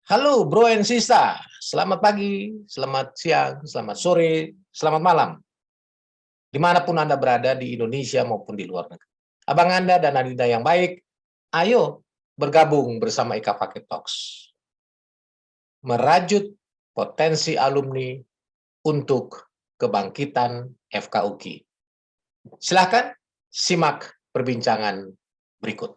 Halo bro and sista, selamat pagi, selamat siang, selamat sore, selamat malam. Dimanapun Anda berada di Indonesia maupun di luar negeri. Abang Anda dan Adinda yang baik, ayo bergabung bersama Ika Paket Talks. Merajut potensi alumni untuk kebangkitan FKUKI. Silakan simak perbincangan berikut.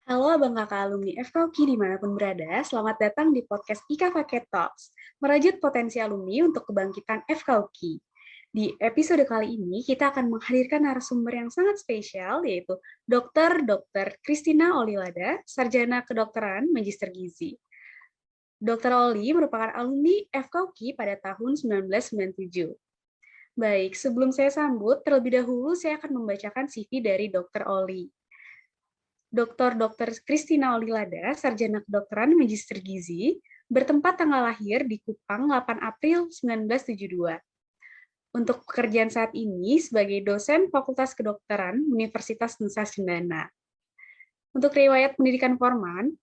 Halo Abang Kakak alumni FKUKI dimanapun berada, selamat datang di podcast Ika Paket Talks, merajut potensi alumni untuk kebangkitan FKUKI. Di episode kali ini, kita akan menghadirkan narasumber yang sangat spesial, yaitu Dr. Christina Olilada, Sarjana Kedokteran Magister Gizi. Dr. Oli merupakan alumni FKUKI pada tahun 1997. Baik, sebelum saya sambut, terlebih dahulu saya akan membacakan CV dari Dr. Oli. Dr. Christina Olilada, Sarjana Kedokteran Magister Gizi, bertempat tanggal lahir di Kupang 8 April 1972. Untuk pekerjaan saat ini sebagai dosen Fakultas Kedokteran Universitas Nusa Cendana. Untuk riwayat pendidikan formal,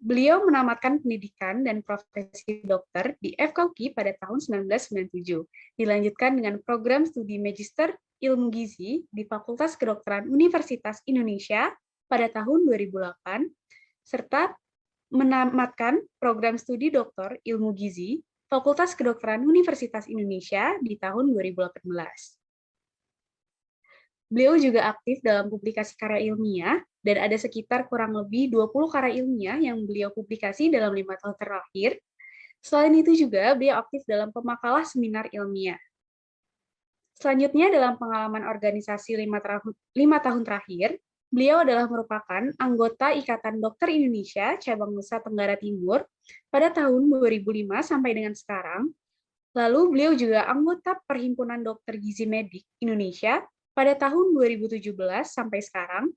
beliau menamatkan pendidikan dan profesi dokter di FKUKI pada tahun 1997. Dilanjutkan dengan program studi Magister Ilmu Gizi di Fakultas Kedokteran Universitas Indonesia pada tahun 2008, serta menamatkan program studi doktor ilmu gizi Fakultas Kedokteran Universitas Indonesia di tahun 2018. Beliau juga aktif dalam publikasi karya ilmiah, dan ada sekitar kurang lebih 20 karya ilmiah yang beliau publikasi dalam 5 tahun terakhir. Selain itu juga, beliau aktif dalam pemakalah seminar ilmiah. Selanjutnya, dalam pengalaman organisasi 5 tahun terakhir, beliau adalah merupakan anggota Ikatan Dokter Indonesia Cabang Nusa Tenggara Timur pada tahun 2005 sampai dengan sekarang. Lalu beliau juga anggota Perhimpunan Dokter Gizi Medik Indonesia pada tahun 2017 sampai sekarang.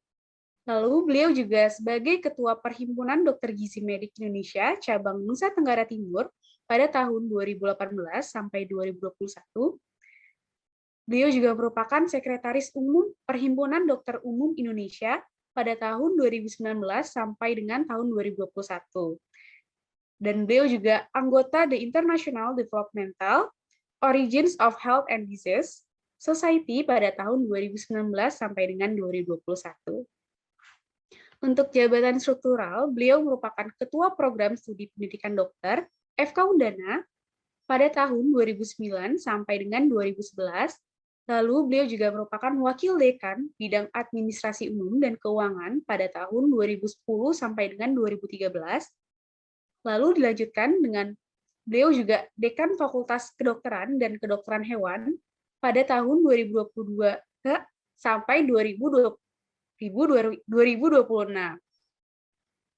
Lalu beliau juga sebagai Ketua Perhimpunan Dokter Gizi Medik Indonesia Cabang Nusa Tenggara Timur pada tahun 2018 sampai 2021. Beliau juga merupakan Sekretaris Umum Perhimpunan Dokter Umum Indonesia pada tahun 2019 sampai dengan tahun 2021. Dan beliau juga anggota The International Developmental Origins of Health and Disease Society pada tahun 2019 sampai dengan 2021. Untuk jabatan struktural, beliau merupakan Ketua Program Studi Pendidikan Dokter FK Undana pada tahun 2009 sampai dengan 2011. Lalu beliau juga merupakan Wakil Dekan Bidang Administrasi Umum dan Keuangan pada tahun 2010 sampai dengan 2013. Lalu dilanjutkan dengan beliau juga Dekan Fakultas Kedokteran dan Kedokteran Hewan pada tahun 2022 sampai 2026.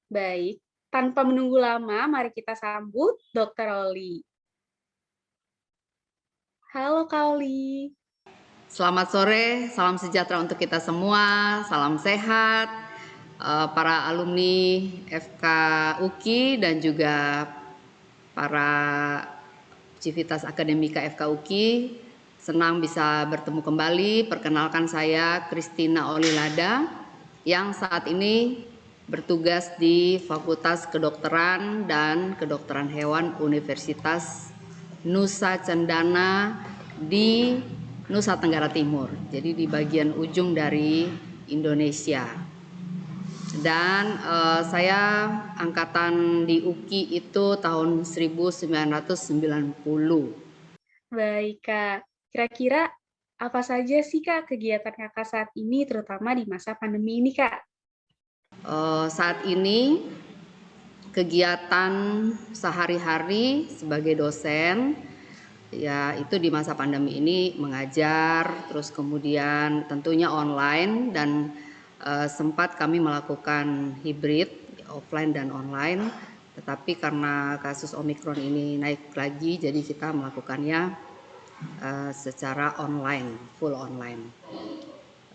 Baik, tanpa menunggu lama, mari kita sambut Dr. Oli. Halo Kak Oli. Selamat sore, salam sejahtera untuk kita semua, salam sehat, para alumni FKUKI dan juga para Civitas Akademika FKUKI. Senang bisa bertemu kembali. Perkenalkan saya Christina Olilada yang saat ini bertugas di Fakultas Kedokteran dan Kedokteran Hewan Universitas Nusa Cendana di Nusa Tenggara Timur, jadi di bagian ujung dari Indonesia. Dan saya angkatan di UKI itu tahun 1990. Baik Kak, kira-kira apa saja sih Kak kegiatan Kakak saat ini, terutama di masa pandemi ini Kak? Saat ini kegiatan sehari-hari sebagai dosen, ya itu di masa pandemi ini mengajar, terus kemudian tentunya online dan sempat kami melakukan hibrid offline dan online, tetapi karena kasus Omikron ini naik lagi jadi kita melakukannya secara online, full online.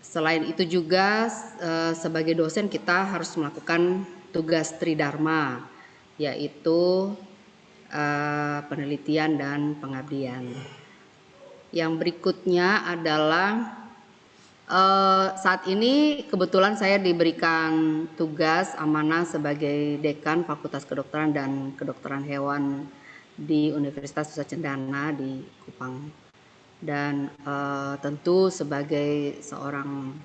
Selain itu juga sebagai dosen kita harus melakukan tugas tridharma, yaitu penelitian dan pengabdian. Yang berikutnya adalah saat ini kebetulan saya diberikan tugas amanah sebagai Dekan Fakultas Kedokteran dan Kedokteran Hewan di Universitas Nusa Cendana di Kupang. Dan tentu sebagai seorang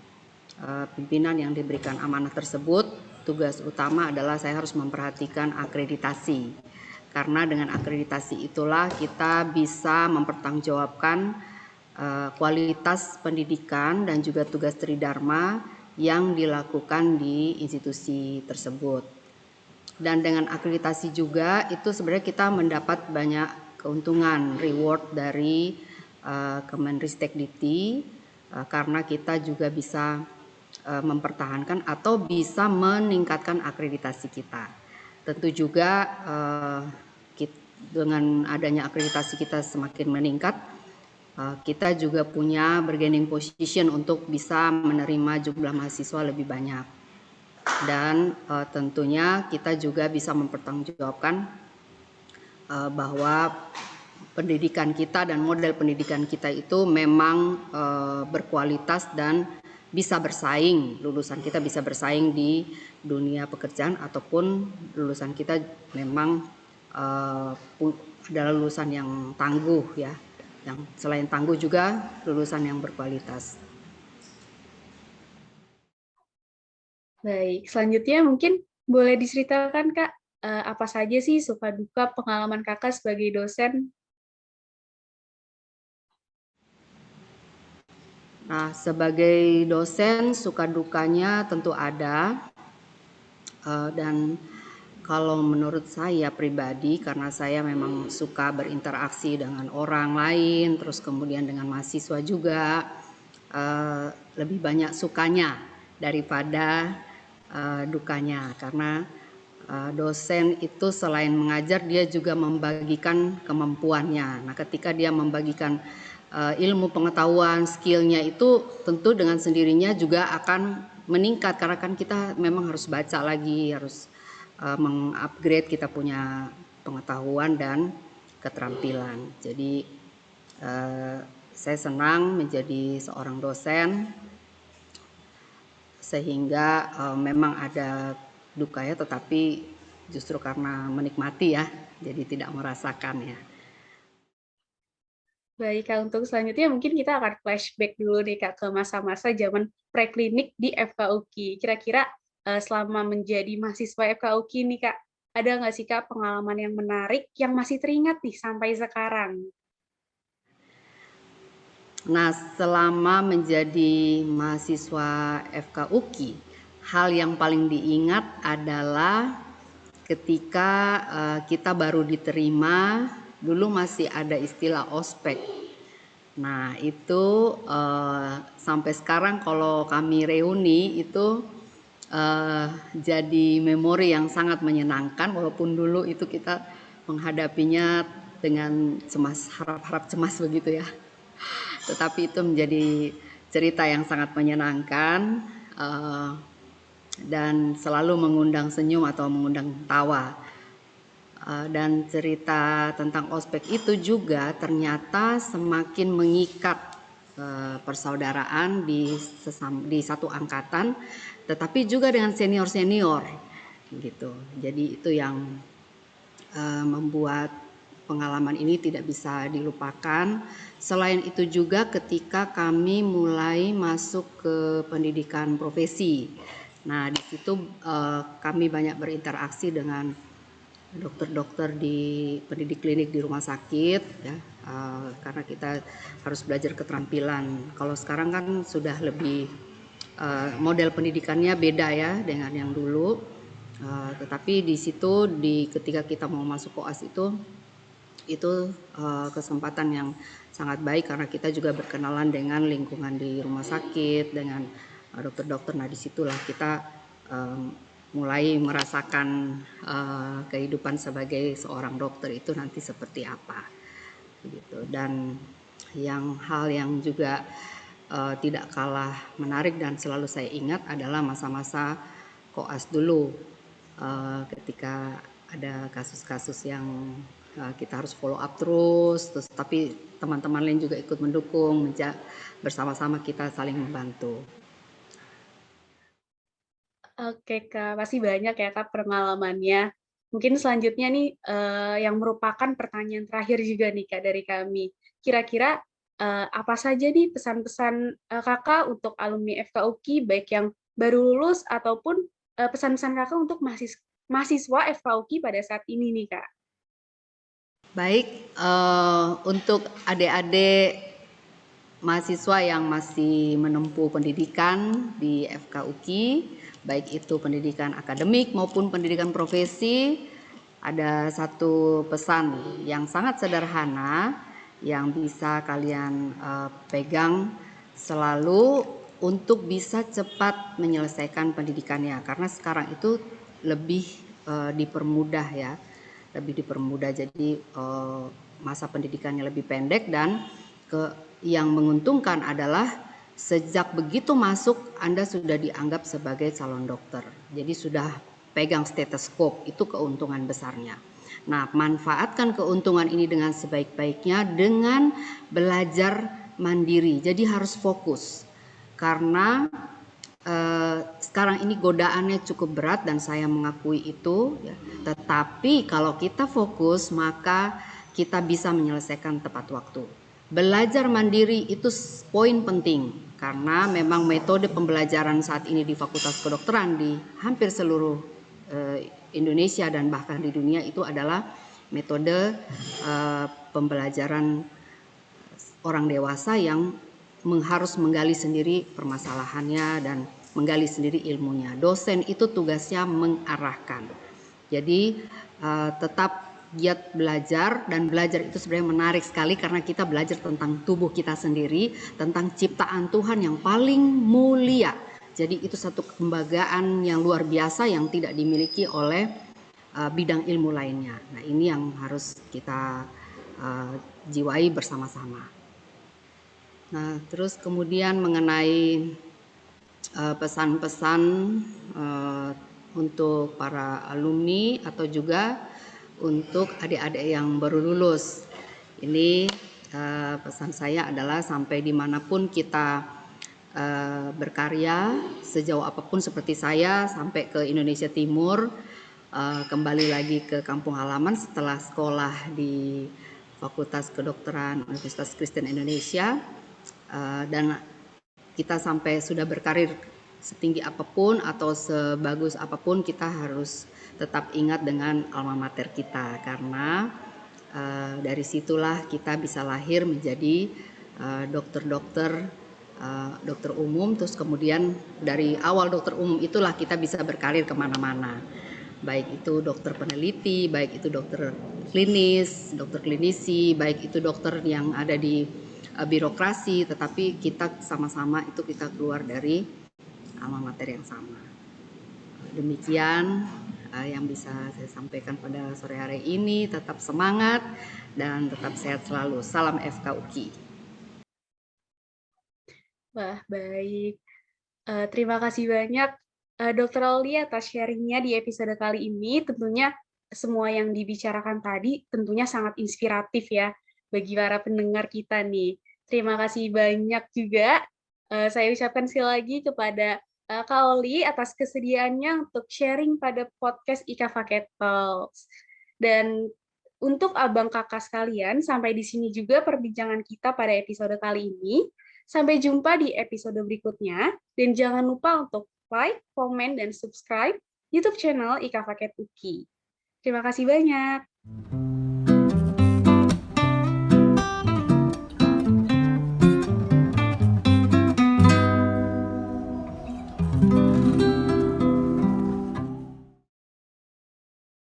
pimpinan yang diberikan amanah tersebut, tugas utama adalah saya harus memperhatikan akreditasi. Karena dengan akreditasi itulah kita bisa mempertanggungjawabkan kualitas pendidikan dan juga tugas tridharma yang dilakukan di institusi tersebut. Dan dengan akreditasi juga itu sebenarnya kita mendapat banyak keuntungan, reward dari Kemenristek-Dikti karena kita juga bisa mempertahankan atau bisa meningkatkan akreditasi kita. Tentu juga dengan adanya akreditasi kita semakin meningkat, kita juga punya bargaining position untuk bisa menerima jumlah mahasiswa lebih banyak. Dan tentunya kita juga bisa mempertanggungjawabkan bahwa pendidikan kita dan model pendidikan kita itu memang berkualitas dan bisa bersaing, lulusan kita bisa bersaing di dunia pekerjaan ataupun lulusan kita memang adalah lulusan yang tangguh ya. Yang selain tangguh juga lulusan yang berkualitas. Baik, selanjutnya mungkin boleh diceritakan Kak, apa saja sih suka duka pengalaman Kakak sebagai dosen? Nah, sebagai dosen suka dukanya tentu ada, dan kalau menurut saya pribadi, karena saya memang suka berinteraksi dengan orang lain, terus kemudian dengan mahasiswa juga, lebih banyak sukanya daripada dukanya. Karena dosen itu selain mengajar, dia juga membagikan kemampuannya. Nah, ketika dia membagikan ilmu pengetahuan, skillnya itu tentu dengan sendirinya juga akan meningkat. Karena kan kita memang harus baca lagi, harus mengupgrade kita punya pengetahuan dan keterampilan. Jadi saya senang menjadi seorang dosen sehingga memang ada dukanya, tetapi justru karena menikmati ya, jadi tidak merasakan ya. Baik Kak, untuk selanjutnya mungkin kita akan flashback dulu nih Kak ke masa-masa zaman preklinik di FKUKI. Kira-kira selama menjadi mahasiswa FKUKI nih Kak, ada nggak sih Kak pengalaman yang menarik yang masih teringat nih sampai sekarang? Nah, selama menjadi mahasiswa FKUKI, hal yang paling diingat adalah ketika kita baru diterima, dulu masih ada istilah ospek. Nah, itu sampai sekarang kalau kami reuni itu jadi memori yang sangat menyenangkan, walaupun dulu itu kita menghadapinya dengan cemas, harap-harap cemas begitu ya. Tetapi itu menjadi cerita yang sangat menyenangkan dan selalu mengundang senyum atau mengundang tawa. Dan cerita tentang ospek itu juga ternyata semakin mengikat persaudaraan di satu angkatan, tetapi juga dengan senior-senior gitu. Jadi itu yang membuat pengalaman ini tidak bisa dilupakan. Selain itu juga ketika kami mulai masuk ke pendidikan profesi. Nah, di situ kami banyak berinteraksi dengan dokter-dokter di pendidik klinik di rumah sakit ya, karena kita harus belajar keterampilan. Kalau sekarang kan sudah lebih model pendidikannya beda ya dengan yang dulu. Tetapi di situ ketika kita mau masuk koas itu kesempatan yang sangat baik karena kita juga berkenalan dengan lingkungan di rumah sakit, dengan dokter-dokter. Nah, disitulah kita mulai merasakan kehidupan sebagai seorang dokter itu nanti seperti apa gitu. Dan hal yang juga tidak kalah menarik dan selalu saya ingat adalah masa-masa koas dulu, ketika ada kasus-kasus yang kita harus follow up terus tapi teman-teman lain juga ikut mendukung, bersama-sama kita saling membantu. Oke Kak, pasti banyak ya Kak pengalamannya. Mungkin selanjutnya nih yang merupakan pertanyaan terakhir juga nih Kak dari kami. Kira-kira apa saja nih pesan-pesan Kakak untuk alumni FKUKI, baik yang baru lulus ataupun pesan-pesan Kakak untuk mahasiswa FKUKI pada saat ini nih Kak? Baik, untuk adik-adik mahasiswa yang masih menempuh pendidikan di FKUKI, baik itu pendidikan akademik maupun pendidikan profesi, ada satu pesan yang sangat sederhana yang bisa kalian pegang selalu untuk bisa cepat menyelesaikan pendidikannya, karena sekarang itu lebih dipermudah ya, jadi masa pendidikannya lebih pendek dan yang menguntungkan adalah sejak begitu masuk Anda sudah dianggap sebagai calon dokter. Jadi sudah pegang stetoskop, itu keuntungan besarnya. Nah, manfaatkan keuntungan ini dengan sebaik-baiknya dengan belajar mandiri. Jadi harus fokus. Karena sekarang ini godaannya cukup berat dan saya mengakui itu ya. Tetapi kalau kita fokus maka kita bisa menyelesaikan tepat waktu. Belajar mandiri itu poin penting karena memang metode pembelajaran saat ini di Fakultas Kedokteran di hampir seluruh Indonesia dan bahkan di dunia itu adalah metode pembelajaran orang dewasa yang harus menggali sendiri permasalahannya dan menggali sendiri ilmunya. Dosen itu tugasnya mengarahkan. Jadi tetap giat belajar, dan belajar itu sebenarnya menarik sekali karena kita belajar tentang tubuh kita sendiri, tentang ciptaan Tuhan yang paling mulia. Jadi itu satu kebanggaan yang luar biasa yang tidak dimiliki oleh bidang ilmu lainnya. Nah, ini yang harus kita jiwai bersama-sama. Nah, terus kemudian mengenai pesan-pesan untuk para alumni atau juga untuk adik-adik yang baru lulus. Ini pesan saya adalah sampai dimanapun kita berkarya, sejauh apapun seperti saya sampai ke Indonesia Timur, kembali lagi ke kampung halaman setelah sekolah di Fakultas Kedokteran Universitas Kristen Indonesia, dan kita sampai sudah berkarir setinggi apapun atau sebagus apapun, kita harus tetap ingat dengan alma mater kita, karena dari situlah kita bisa lahir menjadi dokter-dokter umum. Terus kemudian dari awal dokter umum itulah kita bisa berkarir kemana-mana, baik itu dokter peneliti, baik itu dokter klinis, dokter klinisi, baik itu dokter yang ada di birokrasi, tetapi kita sama-sama itu kita keluar dari alma mater yang sama. Demikian yang bisa saya sampaikan pada sore hari ini. Tetap semangat dan tetap sehat selalu. Salam FKUKI. Wah, baik. Terima kasih banyak Dr. Aulia atas sharingnya di episode kali ini. Tentunya semua yang dibicarakan tadi tentunya sangat inspiratif ya bagi para pendengar kita nih. Terima kasih banyak juga. Saya ucapkan sekali lagi kepada Kak Oli atas kesediaannya untuk sharing pada podcast IKA Faket Talks. Dan untuk abang kakak sekalian, sampai di sini juga perbincangan kita pada episode kali ini. Sampai jumpa di episode berikutnya. Dan jangan lupa untuk like, komen, dan subscribe YouTube channel IKA Faket UKI. Terima kasih banyak.